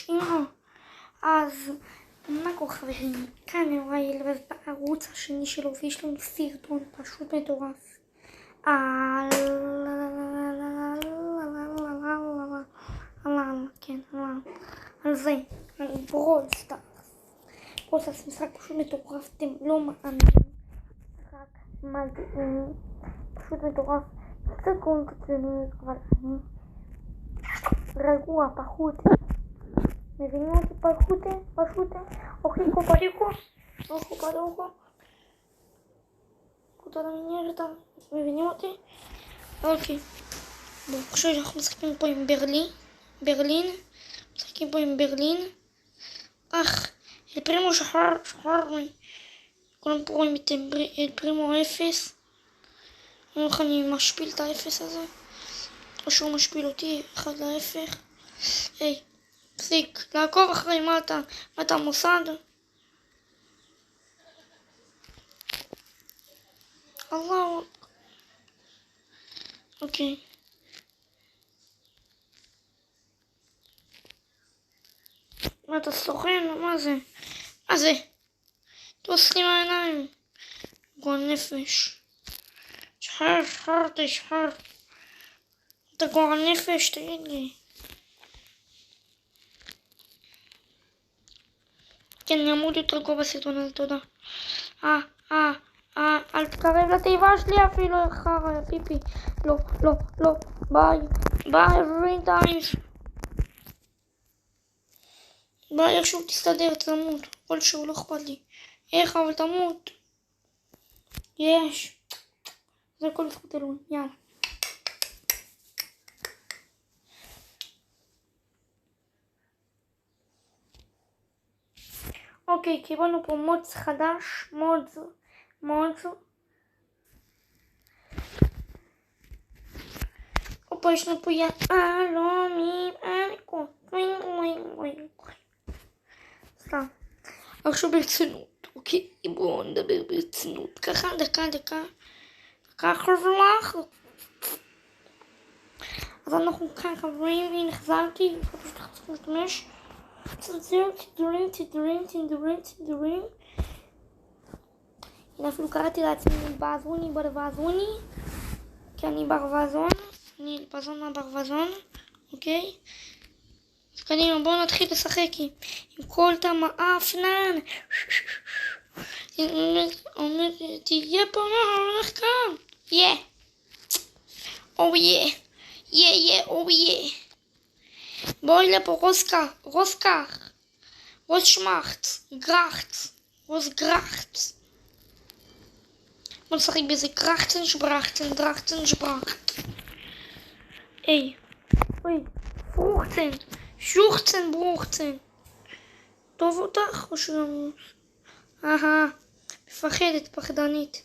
אמא. אז מה קורה חברים? כאן יוראי ילבז בערוץ השני שלו, ויש לנו סרטון פשוט מטורף על זה, על ברול סטארס. ברול סטארס משחק פשוט מטורף, אתם לא מאמינים. משחק מדהים, פשוט מטורף. קצת קוראים קצת, אבל אני רגוע, פחות. מבינים אותי? פשוט. אוכלים קופריקו, אוכו פדוקו. כותב למניירתה, מבינים אותי? אוקיי. בואו, עכשיו אנחנו משחקים פה עם ברלין. משחקים פה עם ברלין. אל פרימו שחרר לי. כולם פה רואים את אל פרימו 0. אני לא יודע אני משפיל את ה-0 הזה. או שהוא משפיל אותי 1-0. היי, פסיק, לעקוב אחרי מה אתה מוסד? אללה. אוקיי. מה אתה סוכן? מה זה? תעוש לי מהעיניים. גועל נפש. שחרר. אתה גועל נפש, תגיד לי. כן, אני אמור להיות רגוע בסרטון הזה, תודה. אל תקרב לתיבה שלי אפילו, חרא, פיפי. לא. ביי, every times. ביי, איכשהו תסתדר, תמות. כלשהו, לא אכפת לי. איך, אבל תמות. יש. זה הכל זכות אלוהים, יאללה. אוקיי, קיבלנו פה מודס חדש, מודס. פה יש לנו פה יהלומים, סתם. עכשיו ברצינות, אוקיי, בואו נדבר ברצינות. ככה, דקה. ככה ולך. אז אנחנו כאן חברים, והנה חזרתי, פשוט חזרתי להשתמש. תדרים. הנה אפילו קראתי לעצמי ברווזוני, כי אני ברווזון. אני ברווזון, אוקיי? אז קדימה, בואו נתחיל לשחק עם כל האפנן. תהיה פה מה הולך כאן. בואי לפה, רוסקה. רוסשמאכט, רוסגראכט. בוא נשחק בזה קראכטן, שברחטן. היי, אוי, פרוחטן, שוחטן, ברוחטן. טוב אותך או שלא? מפחדת, פחדנית.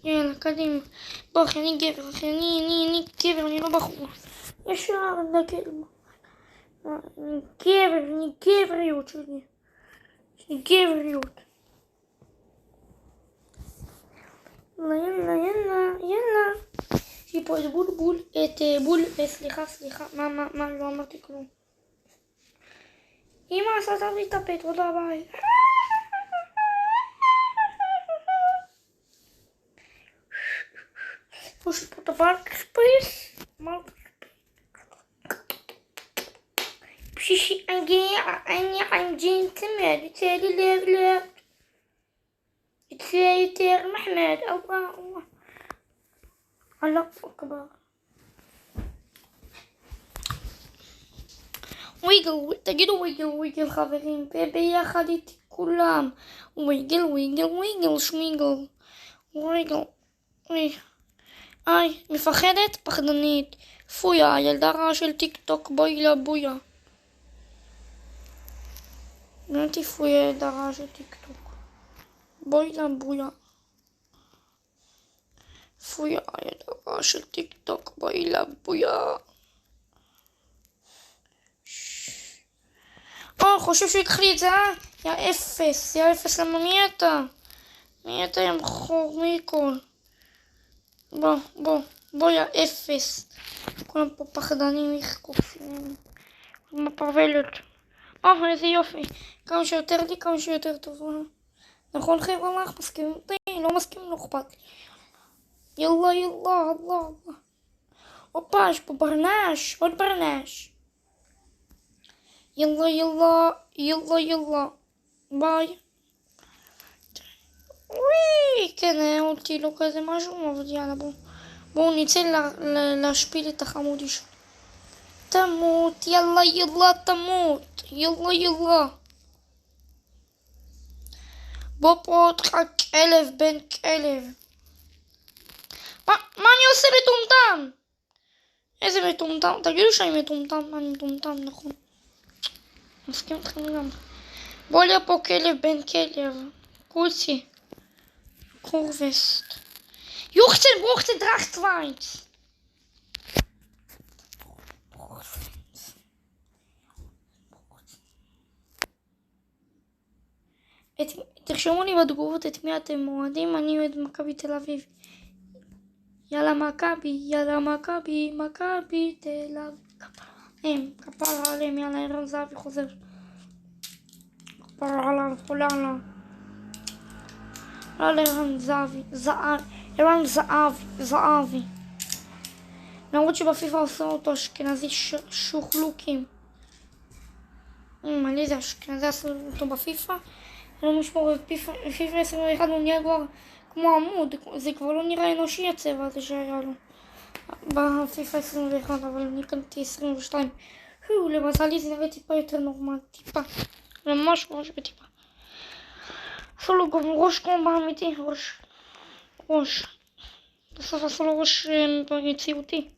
יאללה, קדימה. בוא, אחי, אני גבר, אני גבר, אני לא בחור. ישר, אני גבריות שלי. יאללה. יש לי פה את בול, סליחה, מה, לא אמרתי כלום. אמא, סתרת לי את הפה, תודה, ביי. Push på the workspace. Precies, en جيت ماد تالي لا تالي محمد الله أكبر. ويجل تجدوا ويجل خبرين بيبي خديت كلام ويجل شميجل ويجل היי, מפחדת? פחדנית. פויה, ילדה רעה של טיק טוק, בואי לבויה. נהייתי פויה, ילדה רעה של טיק טוק. בואי לבויה. פויה, ילדה רעה של טיק טוק, בואי לבויה. חושב שיקח לי את זה, יא אפס, למה מי אתה? מי אתה יא מחור מכל? בוא יא אפס. כולם פה פחדנים, איך קופסים. כולם פרבלות. איזה יופי. כמה שיותר לי, כמה שיותר טוב. נכון חבר'ה, מה אנחנו מסכימים? לא מסכימים, לא אכפת לי. יאללה, יאללה, אללה. הופה, יש פה ברנש, עוד ברנש. יאללה, יאללה, יאללה, יאללה. ביי. וואי, כן, אותי לא כזה משהו, אבל יאללה, בואו נצא להשפיל את החמודי שלו. תמות, יאללה, יאללה, תמות. יאללה, יאללה. בוא פה אותך כלב בן כלב. מה אני עושה מטומטם? איזה מטומטם? תגידו שאני מטומטם, אני מטומטם, נכון. מסכים אתכם גם. בוא לי פה כלב בן כלב. קוצי. קורבסט. יוחצן ברוכצן דרחטווייץ. תרשמו לי בתגובות את מי אתם אוהדים. אני אוהד מכבי תל אביב. יאללה מכבי, יאללה מכבי, מכבי תל אביב. כפרה עליהם, יאללה ערן זהבי חוזר. כפרה עליו, חולה עליו. יאללה ערן זהבי. למרות שבפיפה עושה אותו אשכנזי שוחלוקים. מלא זה אשכנזי עשו אותו בפיפה. לא משמור בפיפה 21 הוא נהיה כבר כמו עמוד, זה כבר לא נראה אנושי הצבע הזה שהיה לו בפיפה 21, אבל אני קנתי 22. למזלי זה נראה טיפה יותר נורמל, טיפה, ממש בטיפה. עשו לו גם ראש כמו באמיתי, ראש. בסוף עשו לו ראש יציאותי.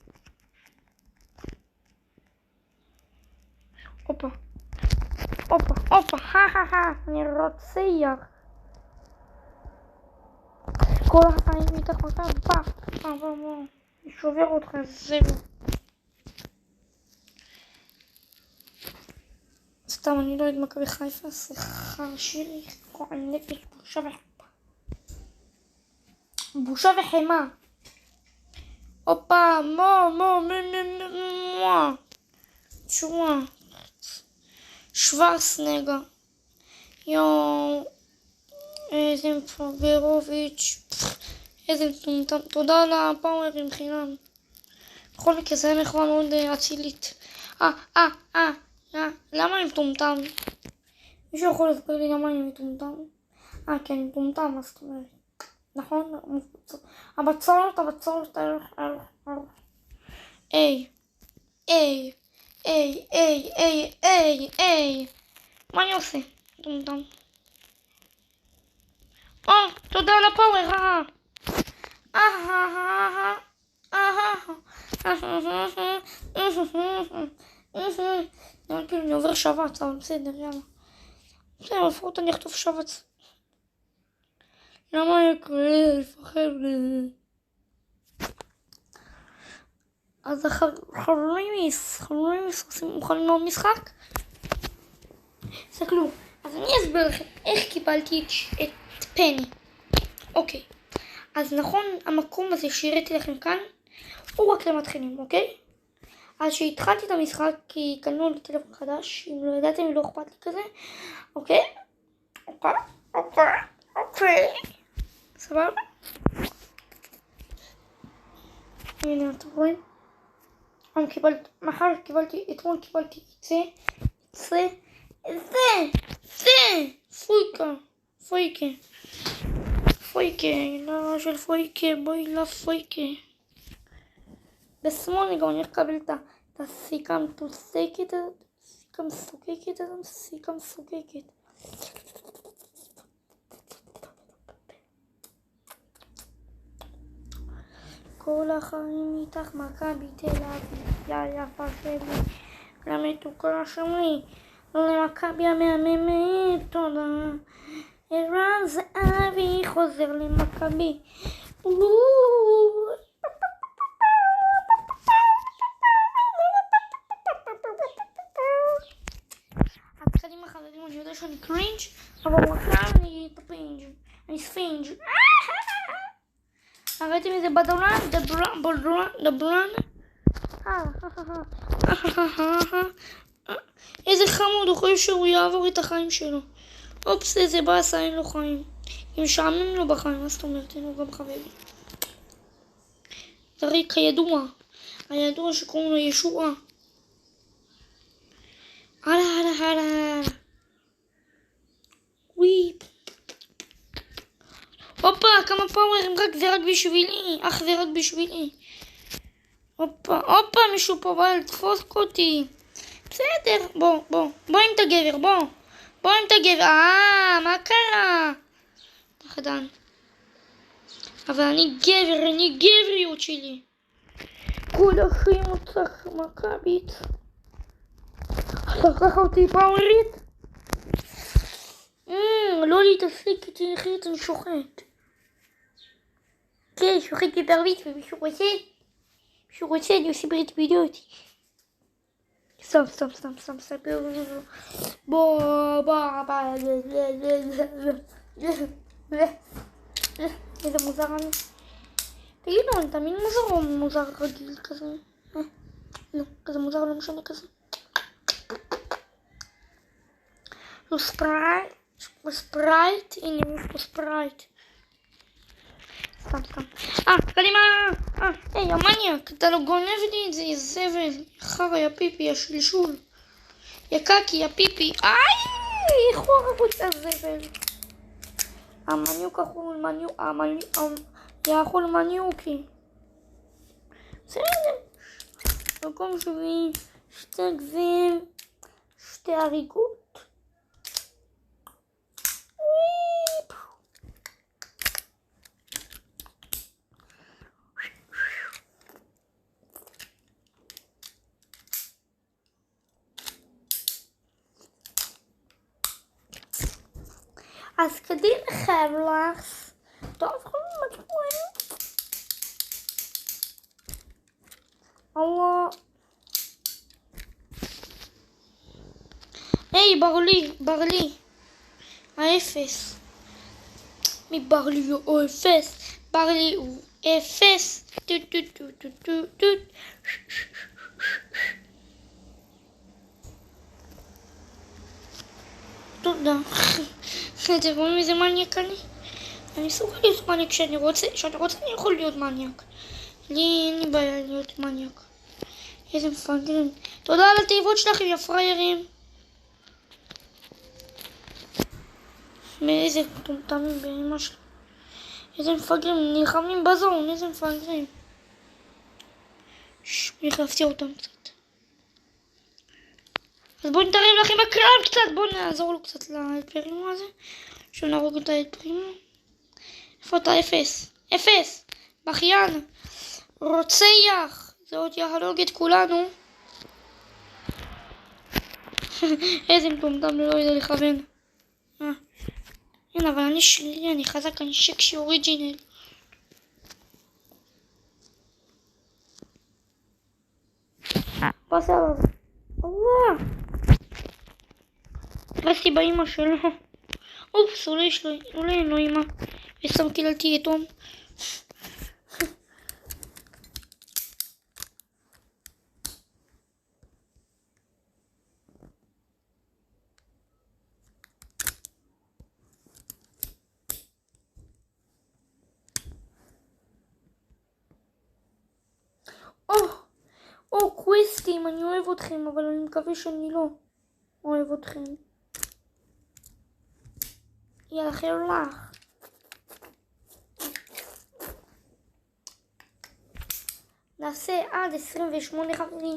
הופה, אני רוצח. כל החיים איתך מכבי, אני שובר אותך, זהו. סתם, אני לא יודעת מכבי חיפה, סליחה שלי, כוח נפש, בושה וחמה. הופה, תשמע, שוורצנגר, יואו, איזה מפגרוביץ', איזה מטומטם, תודה על הפאורים חינם. בכל מקרה זה היה נחמד מאוד אצילית. למה אני מטומטם? מישהו יכול להסביר לי למה אני מטומטם? כן, אני מטומטם, מה זאת אומרת? נכון? הבצורת, מה אני עושה? מטומטם. תודה על הפאוור, אני עובר שבץ, אבל בסדר, יאללה. בסדר, לפחות אני אכתוב שבץ. למה יקרה? לפחד. אז החברים מוכנים לעוד משחק? תסתכלו, אז אני אסביר לכם איך קיבלתי את פני. אוקיי, אז נכון, המקום הזה שהראיתי לכם כאן הוא רק למתחילים, אוקיי? אז שהתחלתי את המשחק כי קנו לי טלפון חדש, אם לא ידעתם לא אכפת לי כזה, אוקיי? סבבה? הנה אתם רואים? אתמול קיבלתי את זה, פויקה, לא של פויקה, בואי לה פויקה. בשמאל אני גם הולך לקבל את הסיכה המתוסקת הזאת, סיכה מסוקקת. כל החיים איתך מכבי תל אביב, יא יפה שלי, למתוקה שלי, למכבי המהממת, תודה. ערן זהבי חוזר למכבי. הקטנים החברים, אני יודע שאני קרינג', אבל עכשיו אני טפינג', אני ספינג'. ראיתם איזה דברן? איזה חמוד, הוא חושב שהוא יעבור את החיים שלו. אופס, איזה באסה, אין לו חיים. אם משעמם לו בחיים, מה זאת אומרת? אין לו גם חברים. זה הרי הידוע שקוראים לו ישועה. הלאה. ווי. הופה, כמה פאוור, זה רק בשבילי. זה רק בשבילי. הופה, מישהו פה בא לתפוס אותי. בסדר, בוא עם את הגבר, בוא עם את הגבר. מה קרה? תחדן. אבל אני גבריות שלי. כל החיים אותך מכבית. לקחה אותי פאורית. לא להתעסק איתי, אחרת אני שוחט. כן, שוחט בפרבית, ומישהו רוצה, אני עושה ברית מילות. סתם. בוא. איזה מוזר אני. תגידו, אני תמיד מוזר או מוזר רגיל כזה? לא, כזה מוזר לא משנה כזה. הוא ספרייט, הנה יש פה ספרייט. סתם. קדימה! היי, המניאק, אתה לא גונב לי את זה, יא זבל. חרא, יא פיפי, יא שלשול. יא קקי, יא פיפי. איך הוא הרג אותי הזבל? המניוק יאכול מניוקי. בסדר. מקום שביעי, 2 גזים, 2 הריגות. אז קדימה חייב לך. טוב, אללה. היי, ברלי. האפס. מי ברלי הוא אפס? ברלי הוא אפס. טוט. תודה. אתם רואים איזה מניאק אני מסוגל להיות מניאק כשאני רוצה אני יכול להיות מניאק. אין לי בעיה להיות מניאק. איזה מפגרים. תודה על התיבות שלכם, יא פריירים. מאיזה טומטמים באמא שלה. איזה מפגרים, נלחמים בזון, איזה מפגרים. החלפתי אותם קצת. אז בואו נתערב לכם בקרב קצת, בואו נעזור לו קצת לאלפרימו הזה. שנהרוג את האלפרימו. איפה אתה? אפס! בכיין! רוצח! זה עוד יהרוג את כולנו. איזה מטומטם, לא יודע לכוון. הנה, אבל אני שלי, אני חזק, אני שקשי אוריג'ינל. בסדר. אללה! רצתי באמא שלו. אופס, אולי אין לו אמא. ושמתי לה יתום. קוויסטים, אני אוהב אתכם, אבל אני מקווה שאני לא אוהב אתכם. יאללה, חיר לך. נעשה עד 28 חברים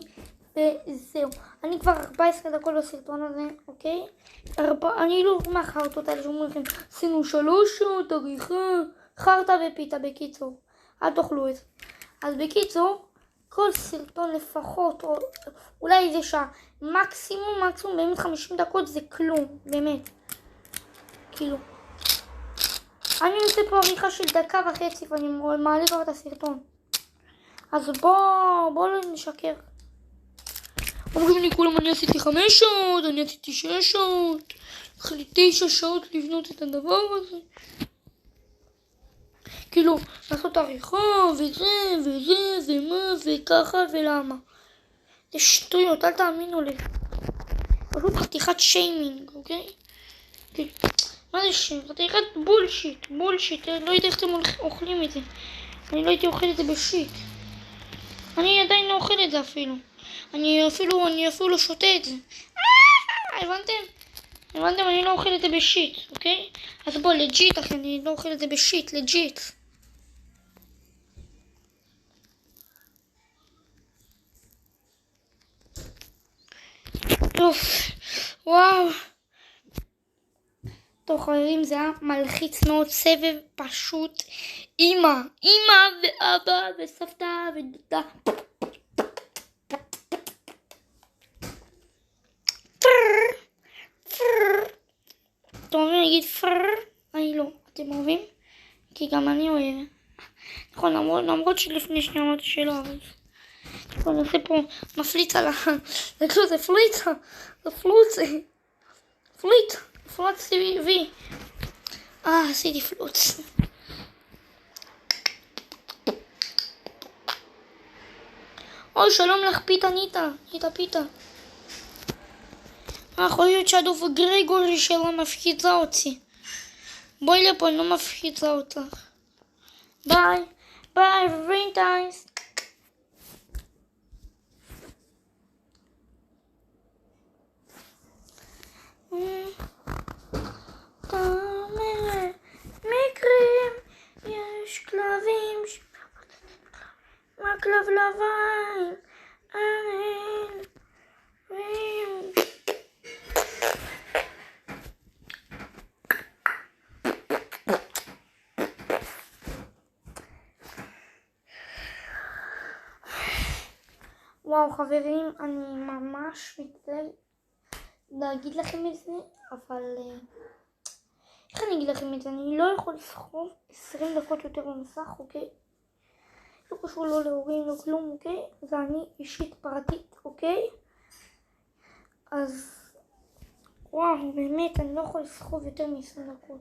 וזהו. אני כבר 14 דקות בסרטון הזה, אוקיי? אני לא מהחרטות האלה שאומרים לכם, עשינו 3 שעות עריכה, חרטה ופיתה בקיצור. אל תאכלו את זה. אז בקיצור, כל סרטון לפחות, או אולי איזה שעה, מקסימום באמת 50 דקות זה כלום, באמת. כאילו. אני עושה פה עריכה של 1.5 דקות ואני מעלה כבר את הסרטון. אז בוא לא נשקר. אומרים לי כולם, אני עשיתי 5 שעות, אני עשיתי 6 שעות, אחרי 9 שעות לבנות את הדבר הזה. כאילו, לעשות עריכה, ומה, וככה, ולמה. זה שטויות, אל תאמינו לי. פשוט חתיכת שיימינג, אוקיי? מה זה חתיכת בולשיט, לא יודע איך אתם אוכלים את זה. אני לא הייתי אוכל את זה בשיט. אני עדיין לא אוכל את זה אפילו. אני אפילו שותה את זה. הבנתם? אני לא אוכל את זה בשיט, אוקיי? אז בוא, לג'יט, אחי, אני לא אוכל את זה בשיט, לג'יט. טוב, וואו. טוב חברים, זה היה מלחיץ מאוד, סבב פשוט. אמא ואבא וסבתא ודודה. אתם אוהבים להגיד פר? אני לא. אתם אוהבים? כי גם אני אוהב. נכון, למרות שלפני שניה אמרתי שלא, אבל אני עושה פה מפליץ על זה פליץ, זה פלוץ וי. עשיתי פלוץ. אוי, שלום לך פיתה ניטה פיתה. יכול להיות שהדוב גריגורי שלה מפחידה אותי. בואי לפה, אני לא מפחידה אותך. ביי, רינטייס. מקרים, יש כלבים, כלב לבן, וואו חברים, אני ממש מתלהב להגיד לכם את זה, אבל איך אני אגיד לכם את זה? אני לא יכול לסחוב 20 דקות יותר במסך, אוקיי? לא קשור לא להורים, לא כלום, אוקיי? זה אני אישית פרטית, אוקיי? אז וואו, באמת, אני לא יכול לסחוב יותר מ-20 דקות.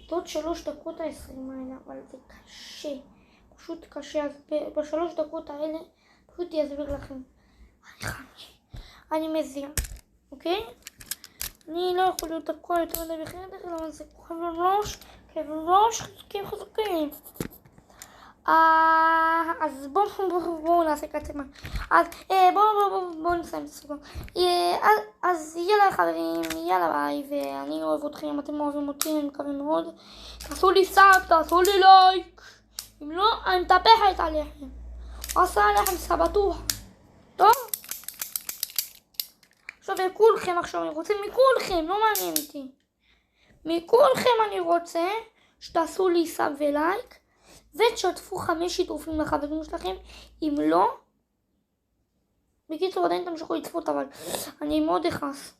עוד 3 דקות ה-20 האלה, אבל זה קשה. פשוט קשה, אז ב3 דקות האלה פשוט אסביר לכם. אני מזיע, אוקיי? אני לא יכול להיות הכל יותר מדי בחינתך, אבל זה כאב ראש, חזקים. אז בואו נעשה קצמה. אז בואו נסיים את הסוגה. אז יאללה חברים, יאללה ביי, ואני אוהב אתכם, אתם אוהבים אותי, אני מקווה מאוד. תעשו לי סאב, תעשו לי לייק. אם לא, אני מטפחת עליכם. עושה עליכם סבתוחה. טוב? עכשיו כולכם עכשיו, אני רוצה מכולכם, לא מעניין אותי. מכולכם אני רוצה שתעשו לי סאב ולייק. ותשתפו 5 שיתופים לחברים שלכם. אם לא, בקיצור עדיין תמשיכו לצפות, אבל אני מאוד אכעס.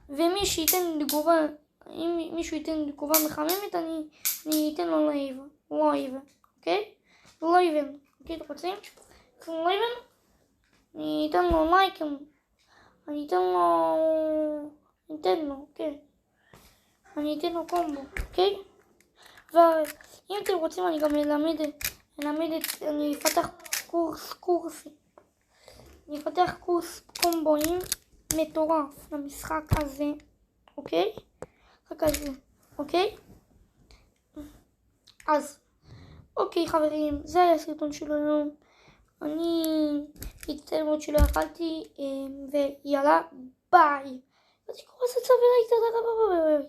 ומי שייתן לי תגובה, אם מישהו ייתן לי תגובה מחממת, אני אתן לו לייב, אוקיי? לייבן, אוקיי, אתם רוצים? לייבן? אני אתן לו לייקים. אני אתן לו, אוקיי? אני אתן לו קומבו, אוקיי? ואם אתם רוצים אני גם אני אפתח קורס קומבואים מטורף למשחק הזה, אוקיי? אוקיי? אז, אוקיי חברים, זה היה הסרטון שלו היום. אני אצטער מאוד שלא יכלתי, ויאללה, ביי. אז תקראו לזה צו ולייק, תודה רבה.